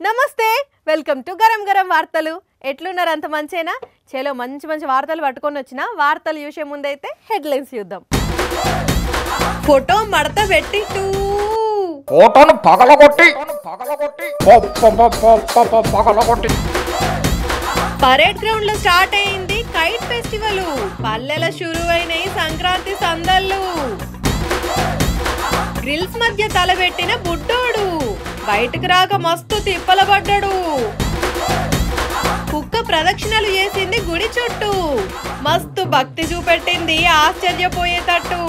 నమస్తే welcome to garam garam వార్తలు ఎట్లున్నారు అంత మంచేనా చలో మంచి మంచి వార్తలు పట్టుకొని వచ్చిన వార్తలు చూసే ముందైతే హెడ్లైన్స్ చూద్దాం ఫోటో మడత పెట్టి ఫోటోను పగలగొట్టి పరేడ్ గ్రౌండ్ లో స్టార్ట్ అయింది కైట్ ఫెస్టివల్ పల్లెల షురువైనాయి సంక్రాంతి సందళ్ళు గ్రిల్స్ మధ్య తలబెట్టిన బుడ్డోడు బయటకు రాక మస్తు తిప్పలబడ్డాడు కుక్క ప్రదక్షిణలు చేసింది గుడి చుట్టూ మస్తు భక్తి చూపెట్టింది ఆశ్చర్యపోయేటట్టు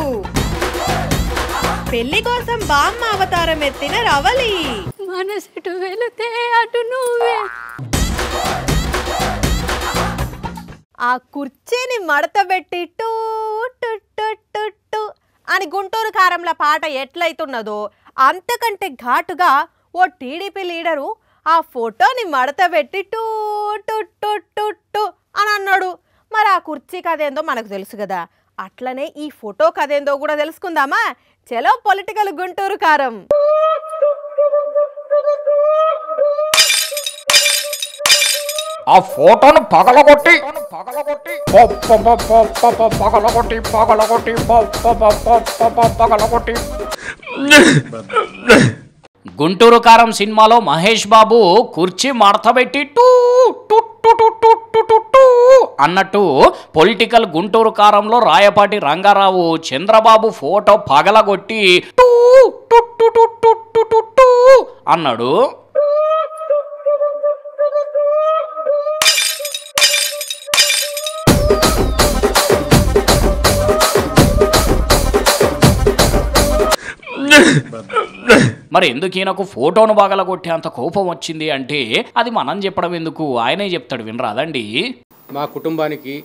పెళ్లి కోసం బామ్మ అవతారం ఎత్తిన రవలి మనసెటు వెళితే అటు నువ్వే ఆ కుర్చీని మడతబెట్టి టూ టు టు టు టు అని గుంటూరు కారంల పాట ఎట్లయితున్నదో అంతకంటే ఘాటుగా ఓ టీడీపీ లీడరు ఆ ఫోటోని మడతబెట్టి టూ టు టు టు టు అని అన్నాడు. మరి ఆ కుర్చీ కదేందో మనకు తెలుసు కదా, అట్లనే ఈ ఫోటో కదేందో కూడా తెలుసుకుందామా? చలో పొలిటికల్ గుంటూరు కారం. ఆ ఫోటోను పగలగొట్టి గుంటూరు కారం సినిమాలో మహేష్ బాబు కుర్చీ మడతబెట్టి టూ టూ టూ టూ టూ టూ టూ అన్నట్టు పొలిటికల్ గుంటూరు కారంలో రాయపాటి రంగారావు చంద్రబాబు ఫోటో పగలగొట్టి టూ టూ టూ టూ టూ టూ టూ అన్నాడు. మరి ఎందుకు ఈయనకు ఫోటోను బాగలగొట్టే అంత కోపం వచ్చింది అంటే అది మనం చెప్పడం ఎందుకు, ఆయనే చెప్తాడు, వినరాదండి. మా కుటుంబానికి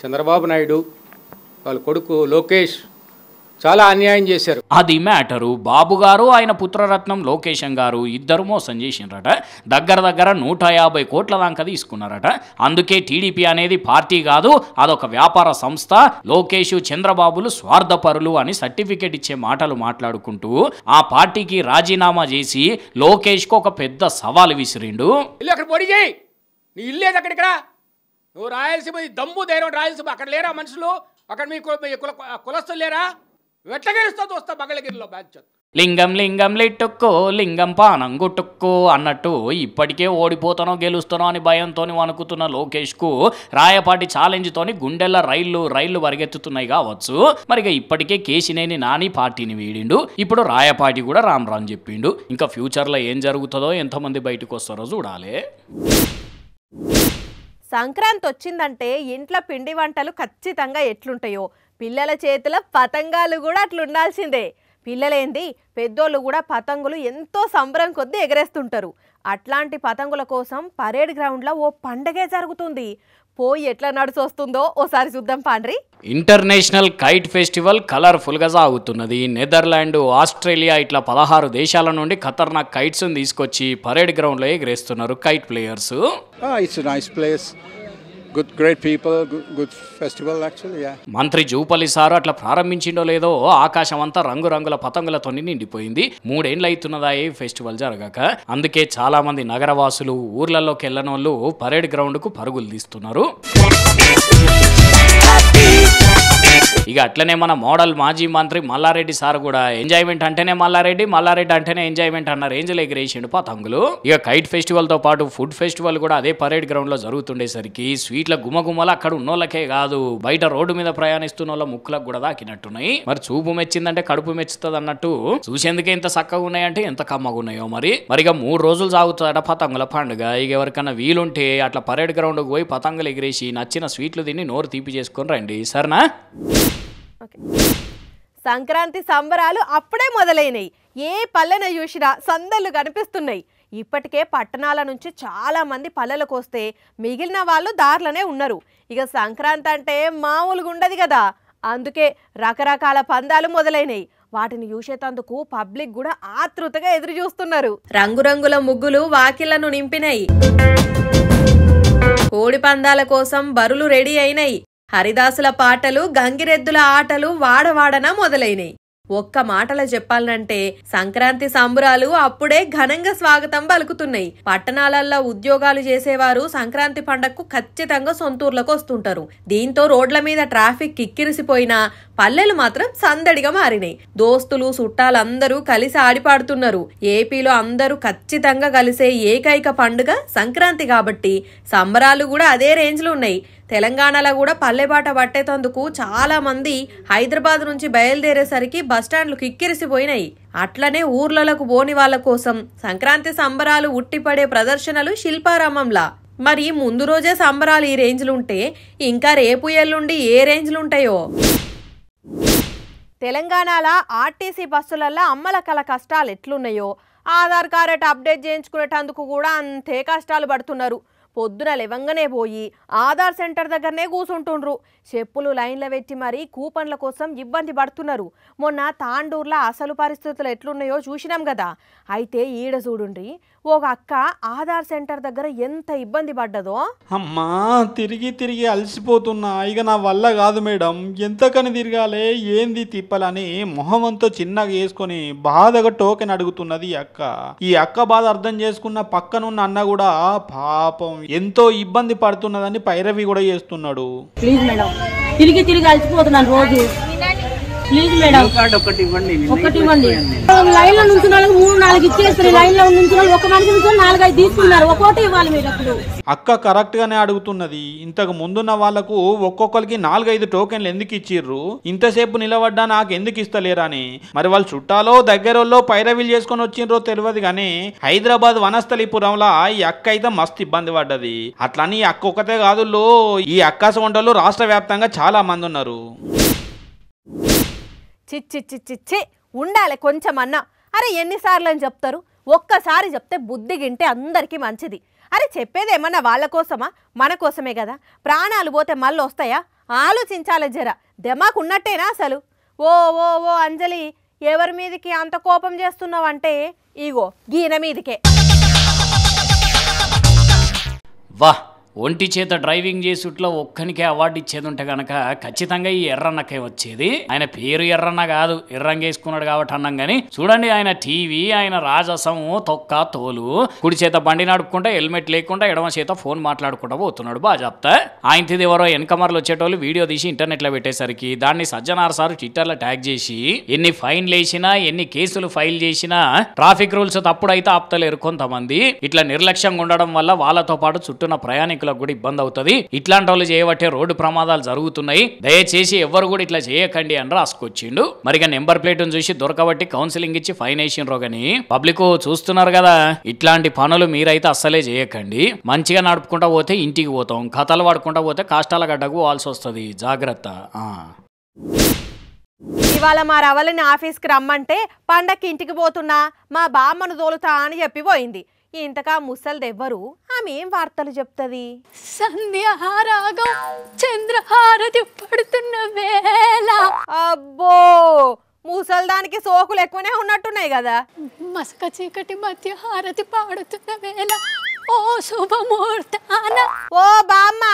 చంద్రబాబు నాయుడు వాళ్ళ కొడుకు లోకేష్ చాలా అన్యాయం చేశారు. అది మ్యాటరు. బాబు గారు ఆయన పుత్రరత్నం లోకేశం గారు ఇద్దరు మోసం చేసిండ్రట. దగ్గర 150 కోట్ల దాకా తీసుకున్నారట. అందుకే టీడీపీ అనేది పార్టీ కాదు, అదొక వ్యాపార సంస్థ. లోకేష్ చంద్రబాబులు స్వార్థపరులు అని సర్టిఫికేట్ ఇచ్చే మాటలు మాట్లాడుకుంటూ ఆ పార్టీకి రాజీనామా చేసి లోకేష్కు ఒక పెద్ద సవాలు విసిరిండు. ఇల్లు అక్కడ పొడి చేయి, నీ ఇల్లేది అక్కడిక్కడ, నువ్వు రాయలసీమ దమ్ము ధైర్యం రాయలసీమ అక్కడ లేరా మనుషులు, అక్కడ మీ కులస్తులు లేరా, ఎట్లా గెలుస్తా చూస్తా బగలగిరిలో బాధ్యత. లింగం లింగం లిట్టుక్కో లింగం పానం గుట్టుక్కో అన్నట్టు ఇప్పటికే ఓడిపోతానో గెలుస్తానో అని భయంతో వణుకుతున్న లోకేష్కు రాయపాటి ఛాలెంజ్తోని గుండెల్ల రైళ్లు పరిగెత్తుతున్నాయి కావచ్చు. మరిగా ఇప్పటికే కేశినేని నాని పార్టీని వీడిండు, ఇప్పుడు రాయపాటి కూడా రామ్ చెప్పిండు. ఇంకా ఫ్యూచర్లో ఏం జరుగుతుందో, ఎంతమంది బయటకు వస్తారో చూడాలి. సంక్రాంతి వచ్చిందంటే ఇంట్లో పిండి వంటలు ఖచ్చితంగా ఎట్లుంటాయో, పిల్లల చేతుల పతంగాలు కూడా అట్లుండాల్సిందే. పిల్లలేంది పెద్దోళ్ళు కూడా పతంగులు ఎంతో సంబరం కొద్దీ ఎగరేస్తుంటారు. అట్లాంటి పతంగుల కోసం పరేడ్ గ్రౌండ్లో ఓ పండగే జరుగుతుంది. పోయి ఎట్లా నడిచొస్తుందో ఓసారి చూద్దాం పాండ్రి. ఇంటర్నేషనల్ కైట్ ఫెస్టివల్ కలర్ఫుల్గా సాగుతున్నది. నెదర్లాండ్, ఆస్ట్రేలియా ఇట్లా 16 దేశాల నుండి ఖతర్నాక్ కైట్స్ తీసుకొచ్చి పరేడ్ గ్రౌండ్లో ఎగరేస్తున్నారు kite players. It's a nice place. Great people, good festival actually, yeah. మంత్రి జూపల్లి సారు అట్లా ప్రారంభించిండో లేదో ఆకాశం అంతా రంగురంగుల పతంగులతో నిండిపోయింది. 3 ఏళ్ళు అవుతున్నదా ఈ ఫెస్టివల్ జరగక. అందుకే చాలా మంది నగరవాసులు ఊర్లలోకి వెళ్ళనోళ్ళు పరేడ్ గ్రౌండ్ కు పరుగులు తీస్తున్నారు. ఇక అట్లనే మన మోడల్ మాజీ మంత్రి మల్లారెడ్డి సార్ కూడా ఎంజాయ్మెంట్ అంటేనే మల్లారెడ్డి అంటేనే ఎంజాయ్మెంట్ అన్న రేంజ్ లో ఎగిరేసిండు పతంగులు. ఇక కైట్ ఫెస్టివల్ తో పాటు ఫుడ్ ఫెస్టివల్ కూడా అదే పరేడ్ గ్రౌండ్ లో జరుగుతుండేసరికి స్వీట్ల గుమగుమలు అక్కడ ఉన్నోళ్ళకే కాదు, బయట రోడ్డు మీద ప్రయాణిస్తున్న వాళ్ళ ముక్కులకు కూడా దాకినట్టున్నాయి. మరి చూపు మెచ్చిందంటే కడుపు మెచ్చుతుంది అన్నట్టు చూసేందుకే ఎంత చక్కగా ఉన్నాయంటే ఎంత కమ్మగా ఉన్నాయో. మరిగా 3 రోజులు సాగుతుందట పతంగుల పండుగ. ఇక ఎవరికన్నా వీలుంటే అట్లా పరేడ్ గ్రౌండ్ పోయి పతంగులు ఎగిరేసి నచ్చిన స్వీట్లు తిని నోరు తీపి చేసుకొని రండి, సరేనా? సంక్రాంతి సంబరాలు అప్పుడే మొదలైనవి. ఏ పల్లెన చూసినా సందళ్ళు కనిపిస్తున్నాయి. ఇప్పటికే పట్టణాల నుంచి చాలా మంది పల్లెలకు వస్తే మిగిలిన వాళ్ళు దారిలోనే ఉన్నారు. ఇక సంక్రాంతి అంటే మామూలుగా ఉండదు కదా, అందుకే రకరకాల పందాలు మొదలైనవి. వాటిని చూసేటందుకు పబ్లిక్ కూడా ఆతృతగా ఎదురు చూస్తున్నారు. రంగురంగుల ముగ్గులు వాకిళ్లను నింపినాయి. కోడి పందాల కోసం బరులు రెడీ అయినాయి. హరిదాసుల పాటలు, గంగిరెద్దుల ఆటలు వాడవాడన మొదలైనయి. ఒక్క మాటలో చెప్పాలంటే సంక్రాంతి సంబరాలు అప్పుడే ఘనంగా స్వాగతం పలుకుతున్నాయి. పట్టణాలల్లో ఉద్యోగాలు చేసేవారు సంక్రాంతి పండగకు ఖచ్చితంగా సొంతూర్లకు వస్తుంటారు. దీంతో రోడ్ల మీద ట్రాఫిక్ కిక్కిరిసిపోయినా పల్లెలు మాత్రం సందడిగా మారినాయి. దోస్తులు చుట్టాలందరూ కలిసి ఆడిపాడుతున్నారు. ఏపీలో అందరూ ఖచ్చితంగా కలిసే ఏకైక పండుగ సంక్రాంతి కాబట్టి సంబరాలు కూడా అదే రేంజ్ లో ఉన్నాయి. తెలంగాణలో కూడా పల్లెబాట పట్టేటందుకు చాలా మంది హైదరాబాద్ నుంచి బయలుదేరేసరికి బస్టాండ్లు కిక్కిరిసిపోయినాయి. అట్లనే ఊర్లలకు పోని వాళ్ళ కోసం సంక్రాంతి సంబరాలు ఉట్టిపడే ప్రదర్శనలు శిల్పారామంలా. మరి ముందు రోజే సంబరాలు ఈ రేంజ్లుంటే ఇంకా రేపు ఎల్లుండి ఏ రేంజ్లుంటాయో. తెలంగాణలో ఆర్టీసీ బస్సులల్లో అమ్మల కల కష్టాలు ఎట్లున్నాయో ఆధార్ కార్డు అప్డేట్ చేయించుకునేటందుకు కూడా అంతే కష్టాలు పడుతున్నారు. పొద్దున లేవంగానే పోయి ఆధార్ సెంటర్ దగ్గరనే కూర్చుంటుండ్రు. చెప్పులు లైన్లో పెట్టి మరీ కూపన్ల కోసం ఇబ్బంది పడుతున్నారు. మొన్న తాండూరులో అసలు పరిస్థితులు ఎట్లున్నాయో చూసినాం కదా. అయితే ఈడ చూడుండ్రి, ఒక అక్క ఆధార్ సెంటర్ దగ్గర ఎంత ఇబ్బంది పడ్డదో. అమ్మా తిరిగి తిరిగి అలసిపోతున్నా, ఇక నా వల్ల కాదు మేడం, ఎంతకని తిరగాలే ఏంది తిప్పలని మొహమంతో చిన్నగా వేసుకొని బాధగా టోకెన్ అడుగుతున్నది ఈ అక్క. ఈ అక్క బాధ అర్థం చేసుకున్న పక్కనున్న అన్న కూడా పాపం ఎంతో ఇబ్బంది పడుతున్నదని పైరవి కూడా చేస్తున్నాడు. ప్లీజ్ మేడం, తిరిగి తిరిగి అలసిపోతున్నాను రోజు. ప్లీజ్ మేడం ఒకటి ఇవ్వండి. లైన్ లో నుంచి 3-4 ఇచ్చేస్తారు. లైన్ లో నుంచి ఒక మనిషి నుంచి 4-5 తీసుకున్నారు. ఒక్కోటి ఇవ్వాలి మీరు. అప్పుడు అక్క కరెక్ట్ గానే అడుగుతున్నది. ఇంతకు ముందున్న వాళ్లకు ఒక్కొక్కరికి 4-5 టోకెన్లు ఎందుకు ఇచ్చిర్రు, ఇంతసేపు నిలబడ్డా నాకు ఎందుకు ఇస్తలేరా అని. మరి వాళ్ళు చుట్టాలో దగ్గరోళ్ళో పైరవీలు చేసుకొని వచ్చిండ్రో తెలియదు కానీ హైదరాబాద్ వనస్థలిపురంలో ఈ అక్క అయితే మస్తు ఇబ్బంది పడ్డది. అట్లని ఈ అక్క ఒక్కతే కాదు, ఈ అక్కాస వంటలు రాష్ట్ర వ్యాప్తంగా చాలా మంది ఉన్నారు. చిచ్చి ఉండాలి కొంచెమన్నా. అరే ఎన్నిసార్లు అని చెప్తారు, ఒక్కసారి చెప్తే బుద్ధి గింటే అందరికీ మంచిది. అరే చెప్పేది ఏమన్నా వాళ్ళ కోసమా మన కోసమే కదా. ప్రాణాలు పోతే మళ్ళీ వస్తాయా, ఆలోచించాలి జర. దెమాకు ఉన్నట్టేనా అసలు. ఓ ఓ ఓ అంజలి, ఎవరి మీదకి అంత కోపం చేస్తున్నావంటే ఇగో గీన మీదకే. వాహ్, ఒంటి చేత డ్రైవింగ్ చేసుట్లో ఒక్కనికే అవార్డు ఇచ్చేది ఉంటే కనుక ఖచ్చితంగా ఈ ఎర్రన్నకే వచ్చేది. ఆయన పేరు ఎర్రన్న కాదు, ఎర్రంగేసుకున్నాడు కాబట్టి అన్నాం కానీ చూడండి, ఆయన టీవీ, ఆయన రాజసము, తొక్క తోలు, కుడి చేత బండి నడుపుకుంటా హెల్మెట్ లేకుండా ఎడమ చేత ఫోన్ మాట్లాడుకుంటా పోతున్నాడు. బాగా చెప్తా. ఆయనది ఎవరో వెనకమర్లు వచ్చేటోళ్ళు వీడియో తీసి ఇంటర్నెట్లో పెట్టేసరికి దాన్ని సజ్జనార్ సార్ ట్విట్టర్లో ట్యాగ్ చేసి ఎన్ని ఫైన్లు వేసినా ఎన్ని కేసులు ఫైల్ చేసినా ట్రాఫిక్ రూల్స్ తప్పుడైతే ఆపుతలేరు కొంతమంది. ఇట్లా నిర్లక్ష్యంగా ఉండడం వల్ల వాళ్ళతో పాటు చుట్టూన్న ప్రయాణికులకు కూడా ఇబ్బంది అవుతుంది. ఇట్లాంటి వాళ్ళు చేయబట్టే రోడ్డు ప్రమాదాలు జరుగుతున్నాయి. దయచేసి ఎవరు కూడా ఇట్లా చేయకండి అని రాసుకొచ్చిండు. మరిగా నెంబర్ ప్లేట్ చూసి దొరకబట్టి కౌన్సిలింగ్ ఇచ్చి ఫైన్ వేసిండ్రో గానీ పబ్లిక్ చూస్తున్నారు కదా. ఇట్లాంటి పనులు మీరైతే అస్సలే చేయకండి. మంచిగా నడుపుకుంటా పోతే ఇంటికి పోతాం, కథలు పడుకుంటా పోతే కాష్టాల గడ్డకు పోవాల్సి వస్తుంది. జాగ్రత్త. ఇవాళ మా రవలిని ఆఫీస్కి రమ్మంటే పండక్కి ఇంటికి పోతున్నా మా బామ్మను తోలుతా అని చెప్పిపోయింది. ఇంతకా ముసల్దెవ్వరు, ఆమె ఏం వార్తలు చెప్తుంది. సంధ్యారాగం చంద్రహారతి పడుతున్న వేళ. అబ్బో, ముసల్దానికి సోకులు ఎక్కువనే ఉన్నట్టున్నాయి కదా. మసక చీకటి మధ్య హారతి పాడుతున్న వేళ ఓ శుభముహూర్తాన. ఓ బామ్మ,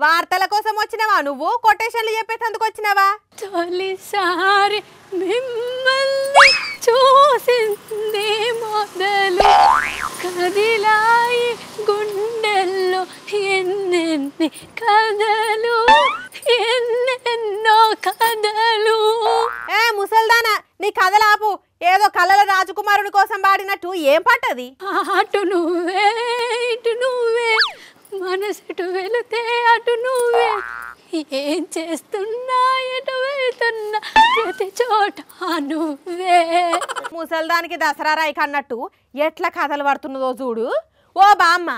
వార్తల కోసం వచ్చినవా నువ్వు, కొటేషన్లు చెప్పేందుకు వచ్చినవా? తొలిసారి మిమ్మల్ని చూసింది మొదలు కదిలాయి గుండెల్లో ఎన్నెన్ని కథలు, ఎన్నెన్నో కథలు. ఏ ముసల్దానా, నీ కథలాపు. ఏదో కళల రాజకుమారుని కోసం పాడినట్టు ఏం పట్టది? అటు నువ్వే ఇటు నువ్వే, మనసుటు వెళితే అటు నువ్వే, ఏం చేస్తున్నా ఎటు వెళ్తున్నా ప్రతి చోట నువ్వే. ముసల్దానికి దసరా రాయికి అన్నట్టు ఎట్లా కథలు పడుతున్నదో చూడు. ఓ బామ్మ,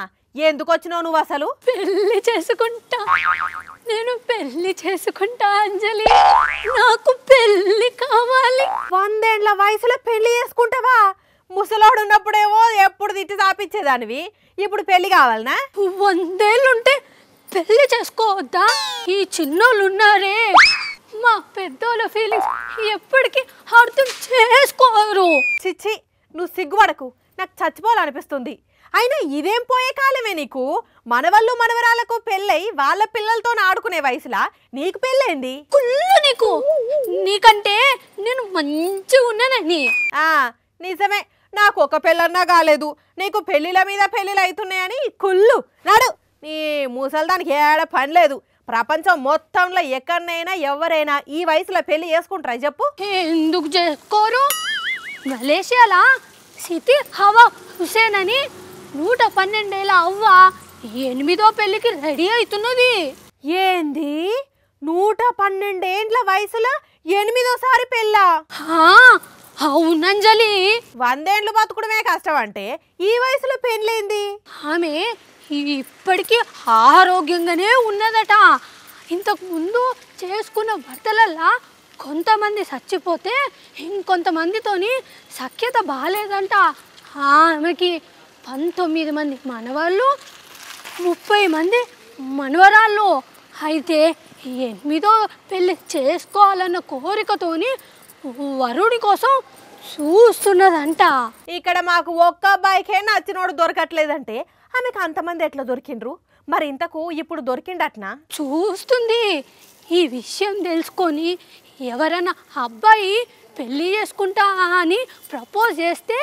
ఎందుకు వచ్చినావు నువ్వు అసలు? పెళ్లి చేసుకుంటా, నేను పెళ్లి చేసుకుంటా అంజలి, నాకు పెళ్లి కావాలి. 100 ఏళ్ల వయసులో పెళ్లి చేసుకుంటావా? ముసలోడు ఉన్నప్పుడేమో ఎప్పుడు తిట్టి తాపిచ్చేదానివి, ఇప్పుడు పెళ్లి కావాలనా? 100 ఏళ్ళుంటే పెళ్లి చేసుకోవద్దా? ఈ చిన్నోళ్ళు ఉన్నారే, మా పెద్దోళ్ళ ఫీలింగ్స్ ఎప్పటికీ అర్థం చేసుకోరు. చిచ్చి, నువ్వు సిగ్గుపడకు, నాకు చచ్చిపోవాలనిపిస్తుంది. అయినా ఇదేం పోయే కాలమే నీకు? మనవళ్ళు మనవరాలకు పెళ్ళై వాళ్ళ పిల్లలతో ఆడుకునే వయసులా నీకు పెళ్ళైంది? కుళ్ళు నీకు, నీకంటే నేను మంచిగా ఉన్నానని. నిజమే, నాకు ఒక పెళ్ళన్నా కాలేదు, నీకు పెళ్ళిళ్ళ మీద పెళ్ళిళ్ళు అవుతున్నాయని కుళ్ళు. నాడు నీ ముసల్దానికి ఏడ పని లేదు. ప్రపంచం మొత్తంలో ఎక్కడనైనా ఎవరైనా ఈ వయసులో పెళ్లి చేసుకుంటారా చెప్పు? ఎందుకు చేసుకోరు? మలేషియాలా సితి హవా హుసేన్ అని 112 ఏళ్ళ అవ్వ 8వ పెళ్లికి రెడీ అవుతున్నది. ఏంది 112 ఏండ్ల వయసులో 8వసారి పెళ్ళా? అవునంజలి, 100 ఏళ్ళు బతుకుడమే కష్టం అంటే ఈ వయసులో పెళ్ళేంది? ఆమె ఇప్పటికీ ఆరోగ్యంగానే ఉన్నదట. ఇంతకు ముందు చేసుకున్న భర్తలల్లా కొంతమంది చచ్చిపోతే ఇంకొంతమందితోని సఖ్యత బాగాలేదంట. ఆమెకి 19 మంది మనవాళ్ళు, 30 మంది మనవరాళ్ళు. అయితే 8వ పెళ్ళి చేసుకోవాలన్న కోరికతోని వరుడి కోసం చూస్తున్నదంట. ఇక్కడ మాకు ఒక్క అబ్బాయికే నచ్చినోడు దొరకట్లేదంటే ఆమెకు అంతమంది ఎట్లా దొరికిండ్రు? మరి ఇంతకు ఇప్పుడు దొరికిండట్నా? చూస్తుంది. ఈ విషయం తెలుసుకొని ఎవరైనా అబ్బాయి పెళ్ళి చేసుకుంటా అని ప్రపోజ్ చేస్తే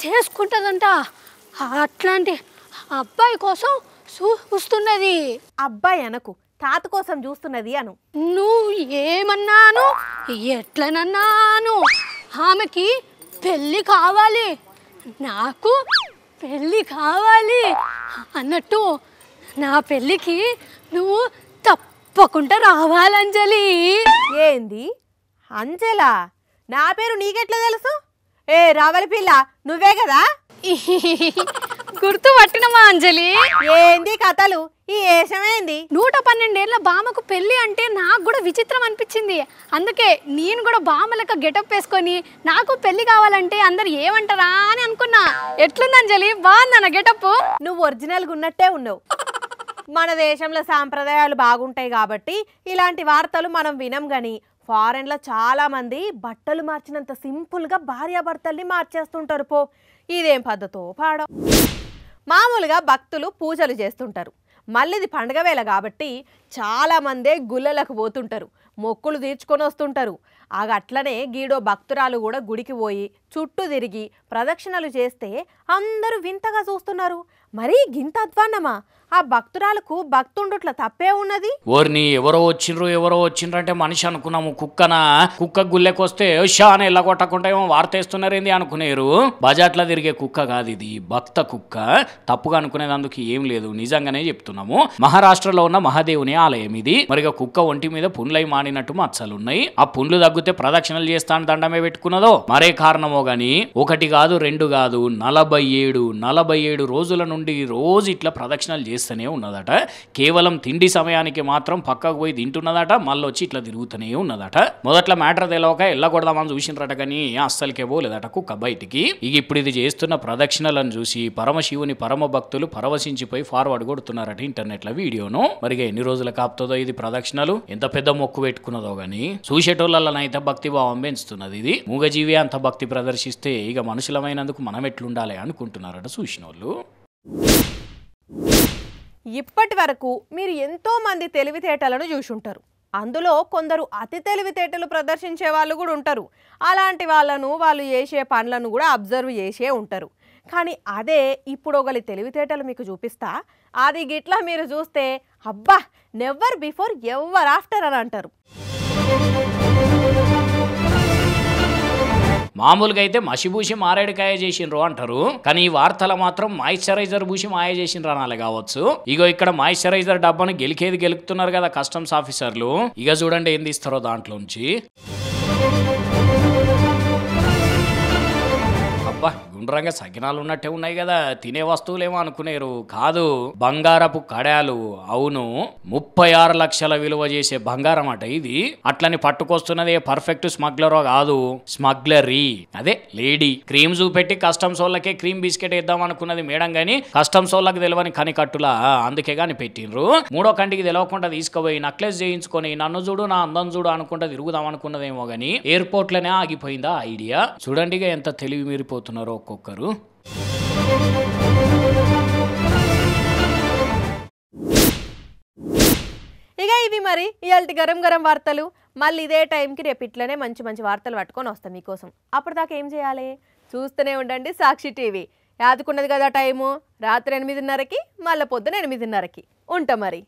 చేసుకుంటుందంట. అట్లాంటి అబ్బాయి కోసం చూస్తున్నది. అబ్బాయి అనకు, తాత కోసం చూస్తున్నది అను. నువ్వు ఏమన్నాను, ఎట్లనన్నాను? ఆమెకి పెళ్ళి కావాలి, నాకు పెళ్ళి కావాలి అన్నట్టు నా పెళ్ళికి నువ్వు తప్పకుండా రావాలంజలి. ఏంది అంజలా? నా పేరు నీకెట్లా తెలుసు? రావాలి పిల్ల నువ్వే కదా? గుర్తు పట్టినమా అంజలి? ఏంది కథలు? ఈ ఏషమేంది? 112 ఏళ్ళ బామకు పెళ్ళి అంటే నాకు కూడా విచిత్రం అనిపించింది. అందుకే నేను కూడా బామలక గెటప్ వేసుకొని నాకు పెళ్ళి కావాలంటే అందరు ఏమంటారా అని అనుకున్నా. ఎట్లుంది అంజలి, బాగుందా నా గెటప్? నువ్వు ఒరిజినల్గా ఉన్నట్టే ఉన్నావు. మన దేశంలో సాంప్రదాయాలు బాగుంటాయి కాబట్టి ఇలాంటి వార్తలు మనం వినం. గాని ఫారెన్లో చాలా మంది బట్టలు మార్చినంత సింపుల్గా భార్యాభర్తల్ని మార్చేస్తుంటారు. పో, ఇదేం పద్ధతో పాడో. మామూలుగా భక్తులు పూజలు చేస్తుంటారు. మళ్ళీది పండుగ వేళ కాబట్టి చాలామందే గుళ్ళలకు పోతుంటారు, మొక్కులు తీర్చుకొని వస్తుంటారు. అట్లనే గీడో భక్తురాలు కూడా గుడికి పోయి చుట్టూ తిరిగి ప్రదక్షిణలు చేస్తే అందరూ వింతగా చూస్తున్నారు. మరీ గింత అధ్వాన్నమా? ఆ భక్తురాలకు భక్తుండుట్ల తప్పే ఉన్నది. ఓర్ని ఎవరో వచ్చిండ్రు అంటే మనిషి అనుకున్నాము. కుక్క గుల్లెకొస్తే షా అని ఎలా కొట్టకుండా ఏమో వార్తేస్తున్నారేంది అనుకునేరు. బజార్లో తిరిగే కుక్క కాదు ఇది, భక్త కుక్క. తప్పుగా అనుకునేందుకు ఏం లేదు, నిజంగానే చెప్తున్నాము. మహారాష్ట్రలో ఉన్న మహాదేవుని ఆలయం ఇది. మరిగా కుక్క ఒంటి మీద పుండ్లై మాడినట్టు మచ్చలున్నాయి. ఆ పుండ్లు తగ్గితే ప్రదక్షిణలు చేస్తాను దండమే పెట్టుకున్నదో మరే కారణమో గాని 1 కాదు 2 కాదు 47 రోజుల నుండి రోజు ఇట్లా ప్రదక్షిణలు చేస్తూనే ఉన్నదట. కేవలం తిండి సమయానికి మాత్రం పక్కకు పోయి తింటున్నదట, మళ్ళీ వచ్చి ఇట్లా తిరుగుతూనే ఉన్నదట. మొదట్లో మ్యాటర్ తెలియక ఎల్లగొడదామని చూసినరట కానీ అస్సలకే పోలేదట కుక్క బయటికి. ఇప్పుడు ఇది చేస్తున్న ప్రదక్షిణలను చూసి పరమశివుని పరమ భక్తులు పరవశించిపోయి ఫార్వర్డ్ కొడుతున్నారట ఇంటర్నెట్ లో వీడియోను. మరిగా ఎన్ని రోజులు కాపుతుందో ఇది ప్రదక్షిణలు, ఎంత పెద్ద మొక్కు పెట్టుకున్నదో గానీ చూసేటోళ్ళనైతే భక్తి భావం పెంచుతున్నది. ఇది మూగజీవి అంత భక్తి ప్రదర్శిస్తే ఇక మనుషులమైనందుకు మనం ఎట్లుండాలి అనుకుంటున్నారట చూసిన వాళ్ళు. ఇప్పటి వరకు మీరు ఎంతో మంది తెలివితేటలను చూసుంటారు. అందులో కొందరు అతి తెలివితేటలు ప్రదర్శించే వాళ్ళు కూడా ఉంటారు. అలాంటి వాళ్ళను వాళ్ళు చేసే పనులను కూడా అబ్జర్వ్ చేసే ఉంటారు. కానీ అదే ఇప్పుడు ఒకరి తెలివితేటలు మీకు చూపిస్తా. అది గిట్లా మీరు చూస్తే అబ్బా నెవర్ బిఫోర్ ఎవర్ ఆఫ్టర్ అని అంటారు. మామూలుగా అయితే మసిబూసి మారేడుకాయ చేసిండ్రు అంటారు, కానీ ఈ వార్తల మాత్రం మాయిశ్చరైజర్ పూసి మాయ చేసిండ్రు అనాలి కావచ్చు. ఇగో ఇక్కడ మాయిశ్చరైజర్ డబ్బాను గెలుకుతున్నారు కదా కస్టమ్స్ ఆఫీసర్లు. ఇక చూడండి ఏం తీస్తారో దాంట్లోంచి. అబ్బా గుండ్రంగా సకినాలు ఉన్నట్టే ఉన్నాయి కదా, తినే వస్తువులేమో అనుకునేరు. కాదు, బంగారపు కడాలు. అవును, 36 లక్షల విలువ చేసే బంగారం అట ఇది. అట్లని పట్టుకొస్తున్నది పర్ఫెక్ట్ స్మగ్లరో కాదు, స్మగ్లరీ. అదే లేడీ. క్రీమ్ చూపెట్టి కస్టమ్స్ వాళ్ళకే క్రీమ్ బిస్కెట్ ఇద్దాం అనుకున్నది మేడం గాని కస్టమ్స్ వాళ్ళకి తెలియని కని కట్టులా, అందుకే గాని పెట్టిండ్రు. 3వ కంటికి తెలియకుండా తీసుకుపోయి నక్లెస్ చేయించుకొని నన్ను చూడు నా అందం చూడు అనుకుంటా తిరుగుదాం అనుకున్నదేమో గానీ ఎయిర్పోర్ట్ లోనే ఆగిపోయిందా ఐడియా. చూడండి ఎంత తెలివి మీరిపోతున్నారో ఒక్కొక్కరు. ఇక ఇవి మరి ఇవాళ గరం గరం వార్తలు. మళ్ళీ ఇదే టైంకి రేపు ఇట్లనే మంచి మంచి వార్తలు పట్టుకొని వస్తాం మీకోసం. అప్పటిదాకా ఏం చేయాలి? చూస్తూనే ఉండండి సాక్షి టీవీ. యాదుకున్నది కదా టైము, రాత్రి 8:30కి, మళ్ళీ పొద్దున 8:30కి. ఉంటాం మరి.